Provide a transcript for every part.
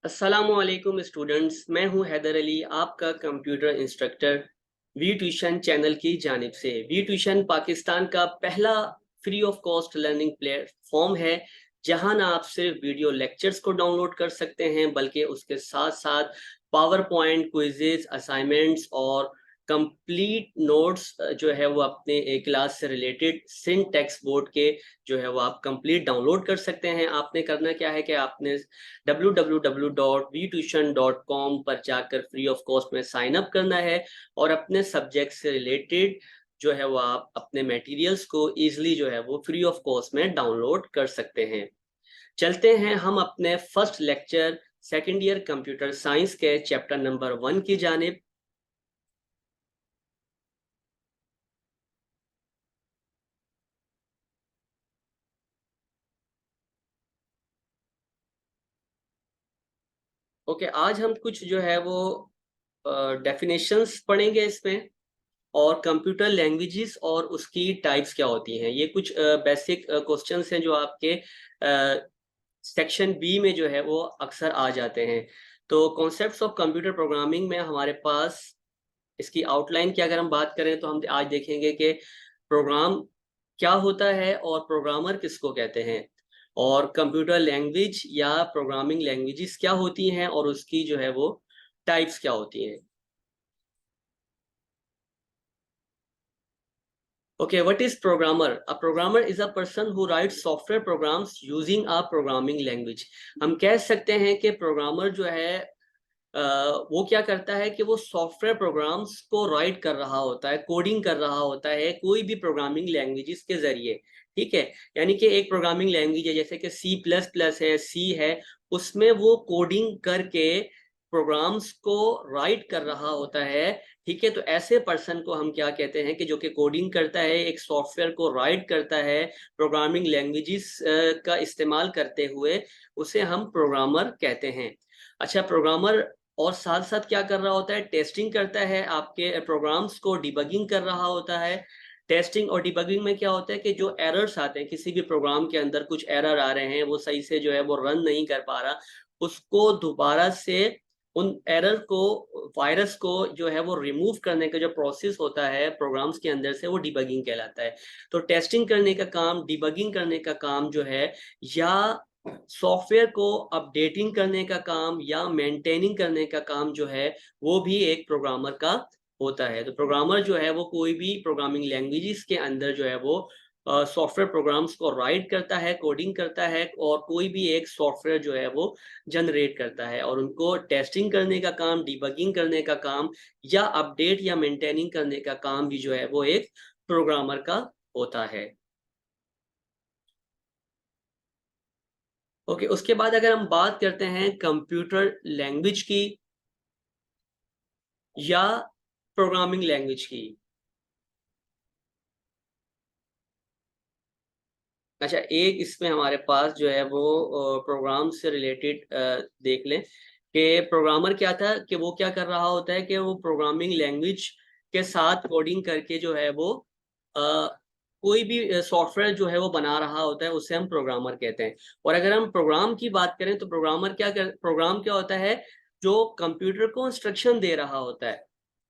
अस्सलामुअलैकुम स्टूडेंट्स, मैं हूं हैदर अली, आपका computer instructor V tuition channel की जानिब से। वी ट्यूशन पाकिस्तान का पहला free of cost learning platform है, जहां ना आप सिर्फ वीडियो लेक्चर्स को डाउनलोड कर सकते हैं, बल्कि उसके साथ साथ पावर पॉइंट, क्विजेज, असाइनमेंट्स और कंप्लीट नोट्स जो है वो अपने क्लास से रिलेटेड सिन टेक्स्ट बोर्ड के जो है वो आप कंप्लीट डाउनलोड कर सकते हैं। आपने करना क्या है कि आपने www.vtuition.com पर जाकर फ्री ऑफ कॉस्ट में साइन अप करना है और अपने सब्जेक्ट से रिलेटेड जो है वो आप अपने मटेरियल्स को इजीली जो है वो फ्री ऑफ कॉस्ट में डाउनलोड कर सकते हैं। चलते हैं हम अपने first lecture second year computer science के चैप्टर नंबर 1 की जानिब। ओके, आज हम कुछ जो है वो डेफिनेशंस पढ़ेंगे इसमें, और कंप्यूटर लैंग्वेजेस और उसकी टाइप्स क्या होती हैं। ये कुछ बेसिक क्वेश्चंस हैं जो आपके सेक्शन बी में जो है वो अक्सर आ जाते हैं। तो कॉन्सेप्ट्स ऑफ कंप्यूटर प्रोग्रामिंग में हमारे पास इसकी आउटलाइन की अगर हम बात करें तो हम आज देखेंगे कि प्रोग्राम क्या होता है और प्रोग्रामर किसको कहते हैं, और कंप्यूटर लैंग्वेज या प्रोग्रामिंग लैंग्वेजेस क्या होती हैं और उसकी जो है वो टाइप्स क्या होती हैं। Okay, what is programmer? A programmer is a person who writes software programs using a programming language. हम कह सकते हैं कि प्रोग्रामर जो है वो क्या करता है कि वो सॉफ्टवेयर प्रोग्राम्स को राइट कर रहा होता है, कोडिंग कर रहा होता है कोई भी प्रोग्रामिंग लैंग्वेजेस के जरिए। ठीक है, यानी कि एक प्रोग्रामिंग लैंग्वेज है जैसे कि सी प्लस प्लस है, सी है, उसमें वो कोडिंग करके प्रोग्राम्स को राइट कर रहा होता है। ठीक है, तो ऐसे पर्सन को हम क्या कहते हैं कि जो कि कोडिंग करता है, एक सॉफ्टवेयर को राइट करता है प्रोग्रामिंग लैंग्वेजेस का इस्तेमाल करते हुए, उसे हम प्रोग्रामर कहते हैं। अच्छा, प्रोग्रामर और साथ साथ क्या कर रहा होता है, टेस्टिंग करता है, आपके प्रोग्राम्स को डिबगिंग कर रहा होता है। टेस्टिंग और डिबगिंग में क्या होता है कि जो एरर्स आते हैं, किसी भी प्रोग्राम के अंदर कुछ एरर आ रहे हैं, वो सही से जो है वो रन नहीं कर पा रहा, उसको दोबारा से उन एरर को, वायरस को जो है वो रिमूव करने का जो प्रोसेस होता है प्रोग्राम्स के अंदर से, वो डिबगिंग कहलाता है। तो टेस्टिंग करने का काम, डिबगिंग करने का काम जो है, या सॉफ्टवेयर को अपडेटिंग करने का काम या मेंटेनिंग करने का काम जो है, वो भी एक प्रोग्रामर का होता है। तो प्रोग्रामर जो है वो कोई भी प्रोग्रामिंग लैंग्वेजेस के अंदर जो है वो सॉफ्टवेयर प्रोग्राम्स को राइट करता है, कोडिंग करता है, और कोई भी एक सॉफ्टवेयर जो है वो जनरेट करता है, और उनको टेस्टिंग करने का काम, डिबगिंग करने का काम या अपडेट या मेंटेनिंग करने का काम भी जो है वो एक प्रोग्रामर का होता है। ओके, उसके बाद अगर हम बात करते हैं कंप्यूटर लैंग्वेज की या प्रोग्रामिंग लैंग्वेज की। अच्छा, एक इसमें हमारे पास जो है वो प्रोग्राम से रिलेटेड देख लें कि प्रोग्रामर क्या था, कि वो क्या कर रहा होता है कि वो प्रोग्रामिंग लैंग्वेज के साथ कोडिंग करके जो है वो अ, कोई भी सॉफ्टवेयर जो है वो बना रहा होता है, उसे हम प्रोग्रामर कहते हैं। और अगर हम प्रोग्राम की बात करें तो प्रोग्राम क्या होता है, जो कंप्यूटर को इंस्ट्रक्शन दे रहा होता है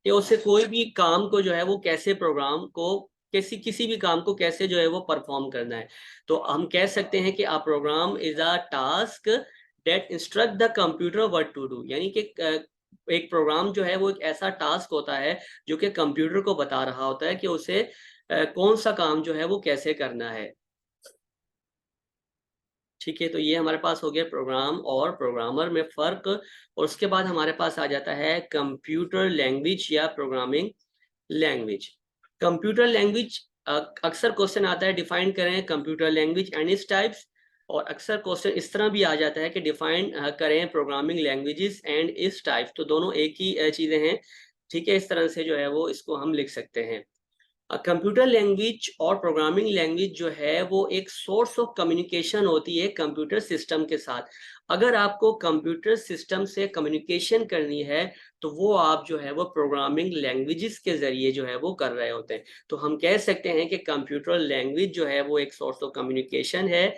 कि उससे कोई भी काम को जो है वो कैसे, प्रोग्राम को किसी किसी भी काम को कैसे जो है वो परफॉर्म करना है। तो हम कह सकते हैं कि a program is a task that instruct the computer what to do, यानी कि एक प्रोग्राम जो है वो एक ऐसा टास्क होता है जो कि कंप्यूटर को बता रहा होता है कि उसे कौन सा काम जो है वो कैसे करना है। ठीक है, तो ये हमारे पास हो गया प्रोग्राम और प्रोग्रामर में फर्क। और उसके बाद हमारे पास आ जाता है कंप्यूटर लैंग्वेज या प्रोग्रामिंग लैंग्वेज। कंप्यूटर लैंग्वेज, अक्सर क्वेश्चन आता है डिफाइन करें computer language and its types, और अक्सर क्वेश्चन इस तरह भी आ जाता है कि डिफाइन करें programming languages and its types. तो दोनों एक ही चीजें हैं। ठीक है, इस तरह से जो है वो इसको हम लिख सकते हैं। कंप्यूटर लैंग्वेज और प्रोग्रामिंग लैंग्वेज जो है वो एक सोर्स ऑफ कम्युनिकेशन होती है कंप्यूटर सिस्टम के साथ। अगर आपको कंप्यूटर सिस्टम से कम्युनिकेशन करनी है तो वो आप जो है वो प्रोग्रामिंग लैंग्वेजेस के जरिए जो है वो कर रहे होते हैं। तो हम कह सकते हैं कि कंप्यूटर लैंग्वेज जो है वो एक सोर्स ऑफ कम्युनिकेशन है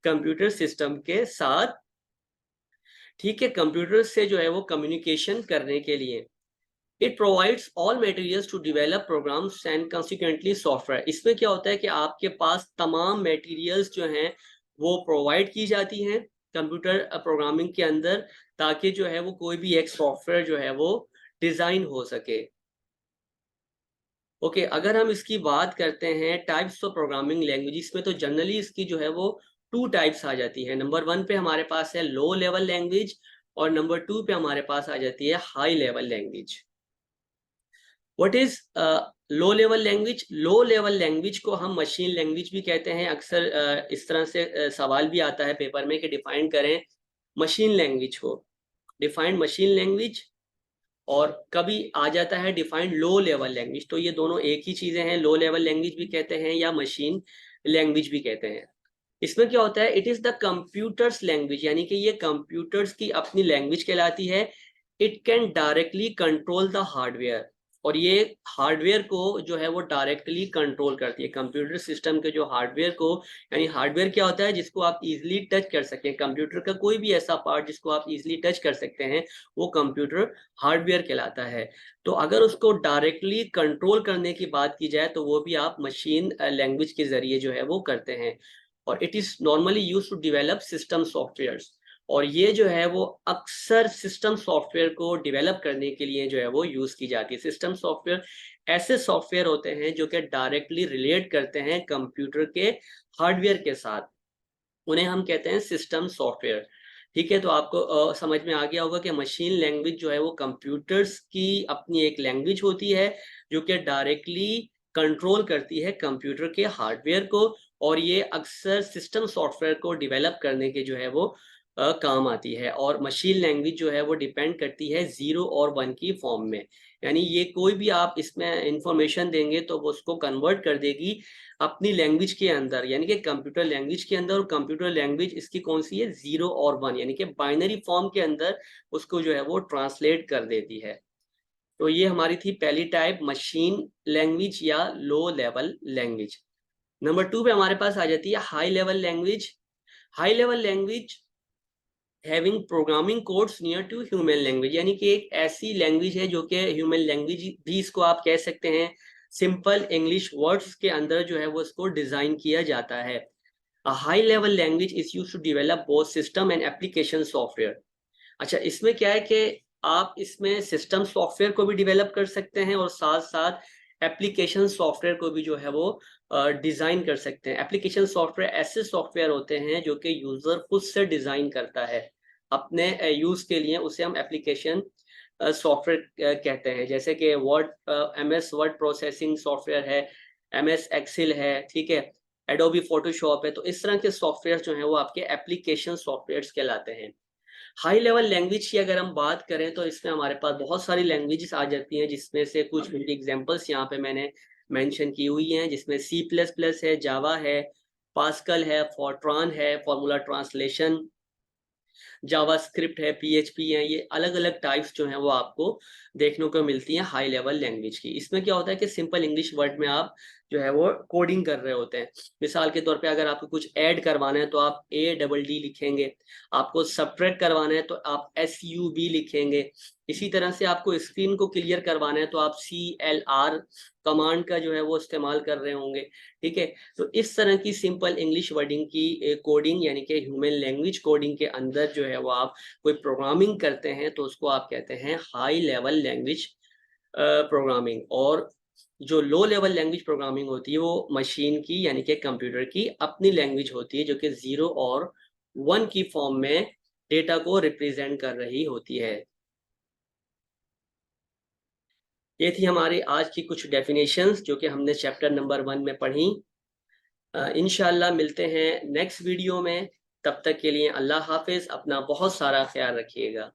कंप्यूटर सिस्टम के साथ। ठीक है, कंप्यूटर से जो है वो कम्युनिकेशन करने के लिए। It provides all materials to develop programs and consequently software. इसमें क्या होता है कि आपके पास तमाम मटेरियल्स जो हैं वो प्रोवाइड की जाती हैं कंप्यूटर प्रोग्रामिंग के अंदर, ताकि जो है वो कोई भी एक सॉफ्टवेयर जो है वो डिजाइन हो सके। ओके, अगर हम इसकी बात करते हैं टाइप्स ऑफ प्रोग्रामिंग लैंग्वेजेस में, तो जनरली इसकी जो है वो टू टाइप्स आ जाती है। नंबर वन पे हमारे पास है लो लेवल लैंग्वेज, और नंबर टू पे हमारे पास आ जाती है high level language. What is low level language? Low level language को हम मशीन लैंग्वेज भी कहते हैं। अक्सर इस तरह से सवाल भी आता है पेपर में कि डिफाइन करें मशीन लैंग्वेज को, डिफाइंड मशीन लैंग्वेज, और कभी आ जाता है डिफाइंड लो लेवल लैंग्वेज। तो ये दोनों एक ही चीजें हैं, लो लेवल लैंग्वेज भी कहते हैं या मशीन लैंग्वेज भी कहते हैं। इसमें क्या होता है, it is the computers language, यानी कि ये कंप्यूटर्स की अपनी लैंग्वेज कहलाती है। It can directly control the hardware, और ये हार्डवेयर को जो है वो डायरेक्टली कंट्रोल करती है। कंप्यूटर सिस्टम के जो हार्डवेयर को, यानी हार्डवेयर क्या होता है जिसको आप इजीली टच कर सकते हैं, कंप्यूटर का कोई भी ऐसा पार्ट जिसको आप इजीली टच कर सकते हैं, वो कंप्यूटर हार्डवेयर कहलाता है। तो अगर उसको डायरेक्टली कंट्रोल करने की बात की जाए तो वो भी आप मशीन लैंग्वेज के जरिए जो है वो करते हैं। और it is normally use to develop system software, और ये जो है वो अक्सर सिस्टम सॉफ्टवेयर को डेवलप करने के लिए जो है वो यूज की जाती है। सिस्टम सॉफ्टवेयर ऐसे सॉफ्टवेयर होते हैं जो कि डायरेक्टली रिलेट करते हैं कंप्यूटर के हार्डवेयर के साथ, उन्हें हम कहते हैं सिस्टम सॉफ्टवेयर। ठीक है, तो आपको समझ में आ गया होगा कि मशीन लैंग्वेज जो है वो कंप्यूटर्स की अपनी एक लैंग्वेज होती है जो कि डायरेक्टली कंट्रोल करती है कंप्यूटर के हार्डवेयर को, और ये अक्सर सिस्टम सॉफ्टवेयर को डेवलप करने के जो है वो काम आती है। और मशीन लैंग्वेज जो है वो डिपेंड करती है 0 और 1 की फॉर्म में, यानी ये कोई भी आप इसमें इंफॉर्मेशन देंगे तो वो उसको कन्वर्ट कर देगी अपनी लैंग्वेज के अंदर, यानी कि कंप्यूटर लैंग्वेज के अंदर। और कंप्यूटर लैंग्वेज इसकी कौन सी है, 0 और 1, यानी कि बाइनरी फॉर्म के अंदर उसको जो है वो ट्रांसलेट कर देती है। तो ये हमारी थी पहली टाइप, मशीन लैंग्वेज या low level language. Number two पे हमारे पास आ जाती है high level language. High level language having programming codes near to human language, यानी कि एक ऐसी लैंग्वेज है जो कि ह्यूमन लैंग्वेज भी इसको आप कह सकते हैं। सिंपल इंग्लिश वर्ड्स के अंदर जो है वो इसको डिजाइन किया जाता है। A high level language is used to develop both system and application software. अच्छा, इसमें क्या है कि आप इसमें सिस्टम सॉफ्टवेयर को भी डेवलप कर सकते हैं और साथ साथ एप्लीकेशन सॉफ्टवेयर को भी जो है वो डिजाइन कर सकते हैं। एप्लीकेशन सॉफ्टवेयर ऐसे सॉफ्टवेयर होते हैं जो कि यूजर खुद से डिजाइन करता है अपने यूज के लिए, उसे हम एप्लीकेशन सॉफ्टवेयर कहते हैं। जैसे कि word, MS word processing software है, MS एक्सेल है, ठीक है, एडोबी फोटोशॉप है। तो इस तरह के सॉफ्टवेयर जो हैं वो आपके एप्लीकेशन सॉफ्टवेयर्स कहलाते हैं। हाई लेवल लैंग्वेज की अगर हम बात करें तो इसमें हमारे पास बहुत सारी लैंग्वेजेस आ जाती हैं, जिसमें से कुछ एग्जांपल्स यहाँ पे मैंने मेंशन की हुई हैं, जिसमें C++ है, जावा है, पास्कल है, फॉर्ट्रान है, फॉर्मूला ट्रांसलेशन, जावास्क्रिप्ट है, PHP है। ये अलग अलग टाइप्स जो हैं वो आपको देखने को मिलती हैं हाई लेवल लैंग्वेज की। इसमें क्या होता है कि सिंपल इंग्लिश वर्ड में आप जो है वो कोडिंग कर रहे होते हैं। मिसाल के तौर पे अगर आपको कुछ ऐड करवाना है तो आप ADD लिखेंगे, आपको सब्ट्रैक्ट करवाना है तो आप SUB लिखेंगे। इसी तरह से आपको स्क्रीन को क्लियर करवाना है तो आप CLR कमांड का जो है वो इस्तेमाल कर रहे होंगे। ठीक है, तो इस तरह की सिंपल इंग्लिश वर्डिंग की कोडिंग, यानी कि ह्यूमन लैंग्वेज कोडिंग के अंदर जो है वो आप कोई प्रोग्रामिंग करते हैं तो उसको आप कहते हैं हाई लेवल लैंग्वेज प्रोग्रामिंग। और जो लो लेवल लैंग्वेज प्रोग्रामिंग होती है वो मशीन की, यानी कि कंप्यूटर की अपनी लैंग्वेज होती है जो कि 0 और 1 की फॉर्म में डेटा को रिप्रेजेंट कर रही होती है। ये थी हमारी आज की कुछ डेफिनेशंस जो कि हमने चैप्टर नंबर 1 में पढ़ी। इंशाल्लाह मिलते हैं नेक्स्ट वीडियो में। तब तक के लिए अल्लाह हाफिज, अपना बहुत सारा ख्याल रखिएगा।